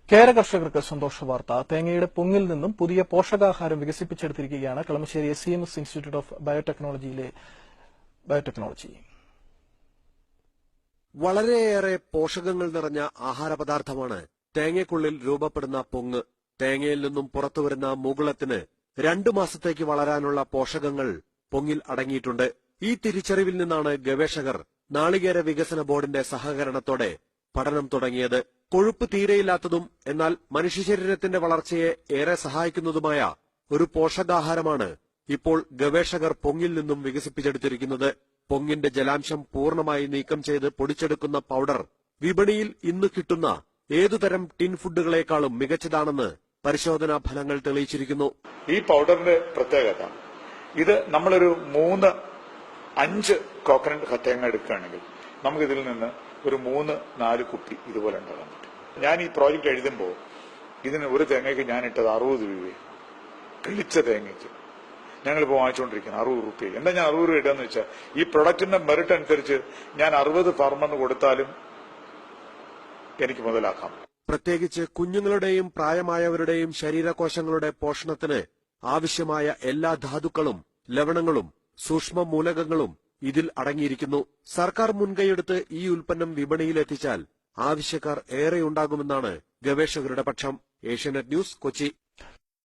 കേര കർഷകർക്ക് സന്തോഷ വാർത്ത. തേങ്ങയുടെ പൊങ്ങിൽ നിന്നും പുതിയ പോഷകാഹാരം വികസിപ്പിച്ചെടുത്തിരിക്കുകയാണ് കളമശ്ശേരി SCMS ഇൻസ്റ്റിറ്റ്യൂട്ട് ഓഫ് ബയോടെക്നോളജിയിലെ ബയോടെക്നോളജി. വളരെയേറെ പോഷകങ്ങൾ നിറഞ്ഞ ആഹാരപദാർത്ഥമാണ് തേങ്ങയ്ക്കുള്ളിൽ രൂപപ്പെടുന്ന പൊങ്ങ്. തേങ്ങയിൽ നിന്നും പുറത്തുവരുന്ന മുകുളത്തിന് 2 മാസത്തേക്ക് വളരാനുള്ള പോഷകങ്ങൾ പൊങ്ങിൽ അടങ്ങിയിട്ടുണ്ട്. ഈ തിരിച്ചറിവിൽ നിന്നാണ് ഗവേഷകർ നാളികേര വികസന ബോർഡിന്റെ സഹകരണത്തോടെ പഠനം തുടങ്ങിയത്. കൊഴുപ്പ് തീരെയില്ലാത്തതും എന്നാൽ മനുഷ്യശരീരത്തിന്റെ വളർച്ചയെ ഏറെ സഹായിക്കുന്നതുമായ ഒരു പോഷകാഹാരമാണ് ഇപ്പോൾ ഗവേഷകർ പൊങ്ങിൽ നിന്നും വികസിപ്പിച്ചെടുത്തിരിക്കുന്നത്. പൊങ്ങിന്റെ ജലാംശം പൂർണ്ണമായി നീക്കം ചെയ്ത് പൊടിച്ചെടുക്കുന്ന പൌഡർ വിപണിയിൽ ഇന്ന് കിട്ടുന്ന ഏതുതരം ടിൻ ഫുഡുകളെക്കാളും മികച്ചതാണെന്ന് പരിശോധനാ ഫലങ്ങൾ തെളിയിച്ചിരിക്കുന്നു. ഈ പൌഡറിന്റെ പ്രത്യേകത, ഇത് നമ്മളൊരു 3-5 കോക്കനട്ട് തേങ്ങ എടുക്കുകയാണെങ്കിൽ നമുക്കിതിൽ നിന്ന് ഒരു 3-4 കുപ്പി ഇതുപോലെ ഉണ്ടാകാൻ പറ്റും. ഞാൻ ഈ പ്രോജക്റ്റ് എഴുതുമ്പോൾ ഇതിന് ഒരു തേങ്ങയ്ക്ക് ഞാൻ ഇട്ടത് 60 രൂപയാണ്. കിളിച്ച തേങ്ങയ്ക്ക് ഞങ്ങളിപ്പോൾ വാങ്ങിച്ചുകൊണ്ടിരിക്കുന്നത് 60 രൂപ. എന്താ ഞാൻ 60 രൂപ ഇടാന്ന് വെച്ചാൽ ഈ പ്രൊഡക്റ്റിന്റെ മെറിറ്റ് അനുസരിച്ച് ഞാൻ 60 ഫാർമെന്ന് കൊടുത്താലും എനിക്ക് മുതലാക്കാം. പ്രത്യേകിച്ച് കുഞ്ഞുങ്ങളുടെയും പ്രായമായവരുടെയും ശരീരകോശങ്ങളുടെ പോഷണത്തിന് ആവശ്യമായ എല്ലാ ധാതുക്കളും ലവണങ്ങളും സൂക്ഷ്മ മൂലകങ്ങളും ഇതിൽ അടങ്ങിയിരിക്കുന്നു. സർക്കാർ മുൻകൈയെടുത്ത് ഈ ഉൽപ്പന്നം വിപണിയിലെത്തിച്ചാൽ ആവശ്യക്കാർ ഏറെയുണ്ടാകുമെന്നാണ് ഗവേഷകരുടെ പക്ഷം. ഏഷ്യാനെറ്റ് ന്യൂസ്, കൊച്ചി.